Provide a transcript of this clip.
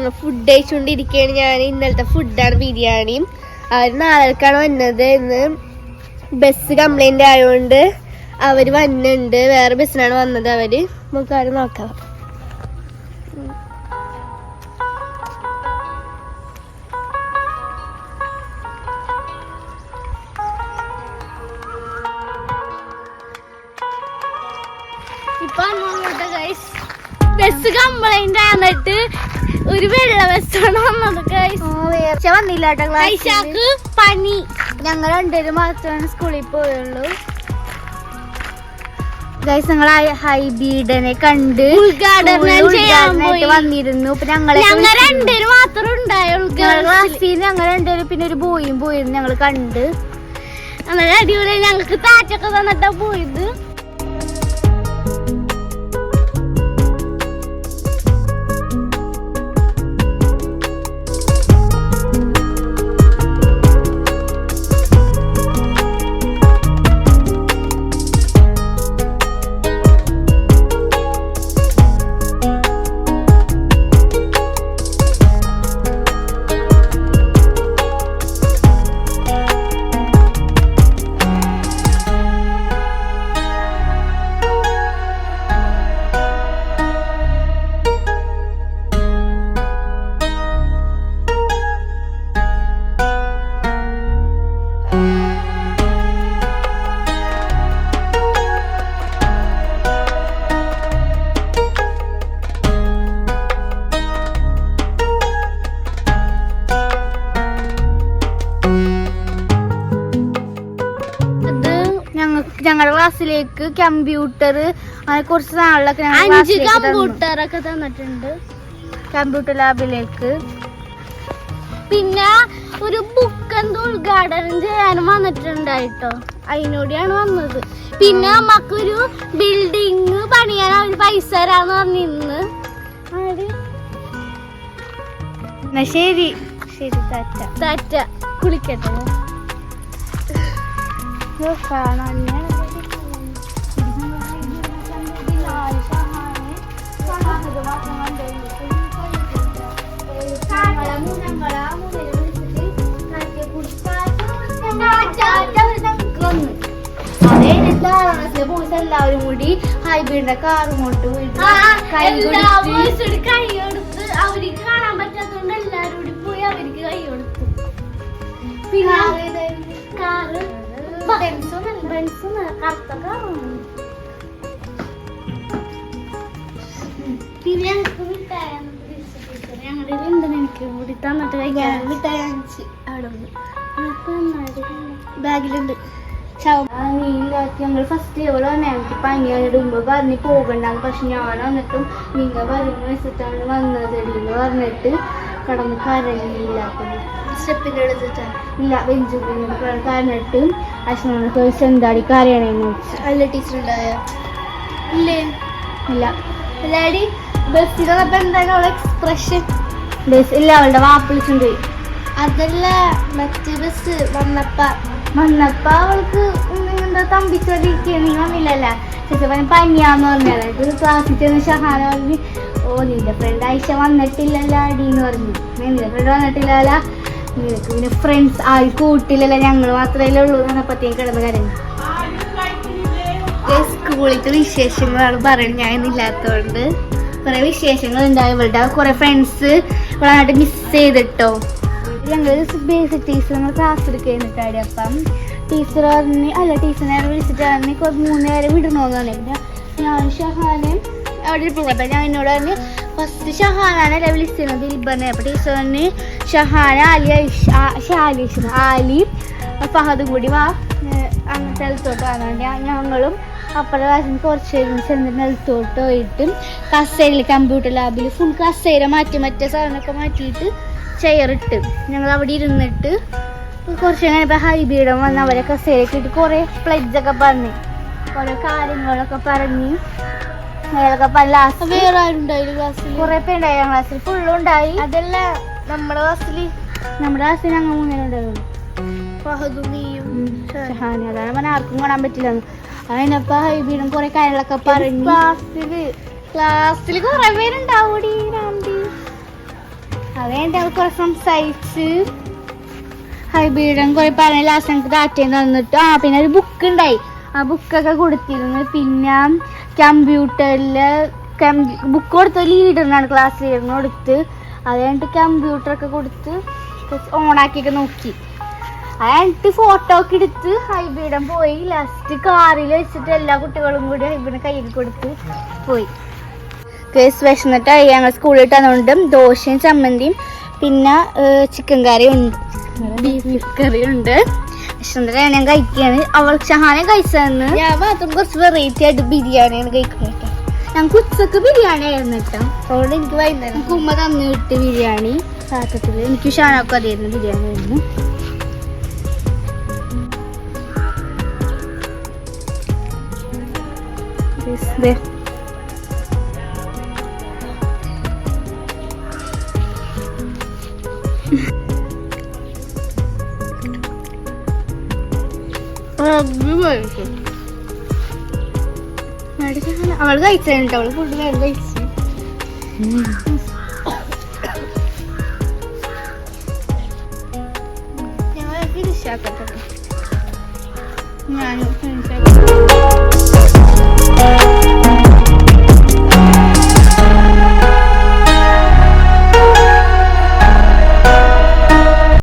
ഞങ്ങൾ ഫുഡ് കഴിച്ചുകൊണ്ടിരിക്കുകയാണ്. ഞാൻ ഇന്നലത്തെ ഫുഡാണ് ബിരിയാണി. അവർ നാളേക്കാണ് വന്നത്. ഇന്ന് ബസ് കംപ്ലൈന്റ് ആയതുകൊണ്ട് അവർ വന്നിട്ടുണ്ട്. വേറെ ബസ്സിനാണ് വന്നത്. അവര് നമുക്ക് ആരും നോക്കാം. ഇപ്പൊ ബസ് കംപ്ലൈന്റ് ആന്നിട്ട് ഒരു വെള്ള ബസ്സാണ് വന്നത്. വന്നില്ല കേട്ടോ. പനി. ഞങ്ങൾ രണ്ടുപേരും മാത്രമാണ് സ്കൂളിൽ പോയുള്ളൂ. ഗൈസ് ഞങ്ങൾ ഹൈബീഡനെ കണ്ട് ഉദ്ഘാടനം വന്നിരുന്നു. ഞങ്ങൾ രണ്ടുപേരും മാത്രം ഉണ്ടായുള്ളൂ ക്ലാസ്സിൽ. ഞങ്ങൾ രണ്ടുപേരും പിന്നെ ഒരു ബോയും പോയിരുന്നു. ഞങ്ങൾ കണ്ട് അങ്ങനെ അടിപൊളി. ഞങ്ങൾക്ക് താറ്റൊക്കെ തന്നിട്ടാ പോയത്. ഞങ്ങളുടെ ക്ലാസ്സിലേക്ക് കമ്പ്യൂട്ടർ അങ്ങനെ കുറച്ച് നാളിലൊക്കെ 5 കമ്പ്യൂട്ടറൊക്കെ തന്നിട്ടുണ്ട് കമ്പ്യൂട്ടർ ലാബിലേക്ക്. പിന്നെ ഒരു ബുക്ക് എന്തോ ഉദ്ഘാടനം ചെയ്യാനും വന്നിട്ടുണ്ടായിട്ടോ. അതിനോടെയാണ് വന്നത്. പിന്നെ നമുക്കൊരു ബിൽഡിങ് പണിയാൻ അവര് പൈസ തരാന്ന് പറഞ്ഞിരുന്നു. ശരി ശരി താറ്റ താറ്റ. കുളിക്കട്ടെ. കാണാൻ എല്ലാവരും കൂടി ഹൈബീഡിന്റെ കാറുമോട്ട് പോയിട്ട് കൈ കൊടുത്ത് അവർക്ക് കാണാൻ പറ്റാത്തോണ്ട് എല്ലാരും കൂടി പോയി അവർക്ക് കൈ കൊടുത്തു. പിന്നെ കാറ് കറുത്ത കാറാണ്. പിന്നെ ഞങ്ങൾക്ക് മിഠായി ഞങ്ങളുടെ എനിക്ക് കൂടി തന്നിട്ട് കഴിക്കാൻ മിഠായി അഞ്ച് അവിടെ ബാഗിലുണ്ട്. ഞങ്ങൾ ഫസ്റ്റ് എവിടെ ഞങ്ങൾക്ക് പനിയായിട്ട് മുമ്പ് പറഞ്ഞ് പോകണ്ടാന്ന്. പക്ഷെ ഞാൻ വന്നിട്ടും നിങ്ങൾ പറയുന്ന വെച്ചിട്ടാണ് വന്നതെന്ന് പറഞ്ഞിട്ട് കടന്ന് കരഞ്ഞില്ലാത്തത്. സ്റ്റെപ്പിൻ്റെ എടുത്തിട്ടാണ് ഇല്ല ബെഞ്ചിനോട് കരഞ്ഞിട്ട് അശ്വനോട് ചോദിച്ചു എന്താടി കരയണേന്ന് വെച്ചു. അല്ല ടീച്ചർ ഉണ്ടായ ഇല്ലേ? ഇല്ല. എല്ലാടി ബസ്സിൽ വന്നപ്പോ എന്താണ് അവളെ എക്സ്പ്രഷൻ? ബസ് ഇല്ല, അവളുടെ വാപ്പിളിച്ചുണ്ട്. അതല്ല മറ്റേ ബസ് വന്നപ്പ അവൾക്ക് എന്താ തമ്പിച്ചോണ്ടിരിക്കുക. നീ വന്നില്ലല്ല ചേച്ചി പനിയാന്ന് പറഞ്ഞാൽ ഇത് ക്ലാസ്സിൽ ചെന്ന് ഷഹാന പറഞ്ഞ് ഓ നിന്റെ ഫ്രണ്ട് ആയിഷ വന്നിട്ടില്ലല്ലോ അടിന്ന് പറഞ്ഞു. നിന്റെ ഫ്രണ്ട് വന്നിട്ടില്ലല്ല, നിനക്ക് പിന്നെ ഫ്രണ്ട്സ് ആയി കൂട്ടില്ലല്ലോ, ഞങ്ങൾ മാത്രമേ ഉള്ളൂ എന്നപ്പത്തേക്ക് കിടന്ന് കരഞ്ഞു. സ്കൂളിലത്തെ വിശേഷങ്ങളാണ് പറയുന്നത്. ഞാൻ ഇന്നില്ലാത്തതുകൊണ്ട് കുറെ വിശേഷങ്ങൾ ഉണ്ടായി. ഇവളുടെ കുറെ ഫ്രണ്ട്സ് ഇവളായിട്ട് മിസ് ചെയ്തിട്ടോ. ഞങ്ങൾ ബേസിക് ടീച്ചർ നമ്മൾ ക്ലാസ് എടുക്കുന്നിട്ടാടി. അപ്പം ടീച്ചർ പറഞ്ഞ് ടീച്ചറിനെ വിളിച്ചിട്ട് പറഞ്ഞ് 3 നേരം വിടണമെന്ന് പറഞ്ഞു. പിന്നെ ഞാൻ ഷഹാനും അവിടെ ഇരിപ്പുള്ളൂ. അപ്പം ഞാൻ എന്നോട് പറഞ്ഞ് ഫസ്റ്റ് ഷഹാനാണല്ലേ വിളിച്ചിരുന്നത് ദിൽബറിനെ. അപ്പം ടീച്ചർ പറഞ്ഞ് ഷഹാന ആലി ഫഹദും കൂടി വാ അങ്ങനത്തെ നിലത്തോട്ട് വന്നുകൊണ്ട് ഞങ്ങളും അപ്പുറത്തെ ക്ലാസ്സിന് കുറച്ച് ചെന്നിട്ട് നിലത്തോട്ട് പോയിട്ട് കസേരയിൽ കമ്പ്യൂട്ടർ ലാബിൽ ഫുൾ കസേര മാറ്റി മറ്റേ സാധനമൊക്കെ മാറ്റിയിട്ട് ചെയറിട്ട് ഞങ്ങൾ അവിടെ ഇരുന്നിട്ട് കുറച്ച് കഴിഞ്ഞപ്പോൾ ഹൈബീഡം വന്ന് അവരെ കസേരയൊക്കെ ഇട്ട് കുറേ പ്ലെഡ്ജൊക്കെ പറഞ്ഞ് കുറേ കാര്യങ്ങളൊക്കെ പറഞ്ഞ് അയാളൊക്കെ ലാസ്റ്റ് വേറെ ആരുണ്ടായി ക്ലാസ്സിൽ? കുറേ പേരുണ്ടായി ക്ലാസ്സിൽ, ഫുള്ളുണ്ടായി. അതല്ല നമ്മുടെ ക്ലാസ്സിൽ ഞങ്ങൾ 3 ഉണ്ടായിരുന്നു. ഫഹദും നീയും ഷഹാനി. അതാണ് പറഞ്ഞാൽ ആർക്കും കാണാൻ പറ്റില്ല. അതിനപ്പോ ഹൈബീഡും കുറെ കാര്യങ്ങളൊക്കെ പറഞ്ഞു. ക്ലാസ്സില് കുറെ പേരുണ്ടാവൂടി. അത് കഴിഞ്ഞിട്ട് ഞങ്ങൾ കുറെ സംസാരിച്ച് ഹൈബീഡൻ കുറെ പറഞ്ഞ ലാസ്റ്റ് ഞങ്ങൾക്ക് ഡാറ്റയും തന്നിട്ട് പിന്നെ ഒരു ബുക്ക് ഉണ്ടായി. ആ ബുക്കൊക്കെ കൊടുത്തിരുന്നു. പിന്നെ കമ്പ്യൂട്ടറിൽ ബുക്ക് കൊടുത്ത ലീഡറിനാണ്, ക്ലാസ് ലീഡറിന് കൊടുത്ത്. അത് കഴിഞ്ഞിട്ട് കമ്പ്യൂട്ടറൊക്കെ കൊടുത്ത് ഓണാക്കിയൊക്കെ നോക്കി. അത് കഴിഞ്ഞിട്ട് ഫോട്ടോ ഒക്കെ എടുത്ത് ഹൈബീഡൻ പോയി. ലാസ്റ്റ് കാറിൽ വെച്ചിട്ട് എല്ലാ കുട്ടികളും കൂടി ഹൈബീഡൻ കയ്യിൽ കൊടുത്ത് പോയി. വിശന്നിട്ട് ഞങ്ങൾ സ്കൂളിൽ തന്നുകൊണ്ട് ദോശയും ചമ്മന്തിയും പിന്നെ ചിക്കൻ കറിയുണ്ട്, ബീഫ് കറിയുണ്ട്. വിശന്നിട്ട് ഞാൻ കഴിക്കുകയാണ്. അവൾ ഷഹാനെ കഴിച്ചതെന്ന് ഞാൻ മാത്രം കുറച്ച് വെറൈറ്റി ആയിട്ട് ബിരിയാണിയാണ് കഴിക്കുന്നത്. ഞങ്ങൾക്ക് ഉച്ചക്ക് ബിരിയാണി ആയിരുന്നു കേട്ടോ. അതുകൊണ്ട് എനിക്ക് വൈകുന്നേരം ഉമ്മ തന്നു വിട്ട് ബിരിയാണി പാത്രത്തിൽ. എനിക്ക് ഷാനൊക്കെ അതായിരുന്നു ബിരിയാണി ആയിരുന്നു. അവള് കഴിച്ചിട്ട് അവള് ഫുഡ് വേറെ കഴിച്ചു. ഞങ്ങൾ തിരിച്ചാക്കട്ടെ. ഞാനും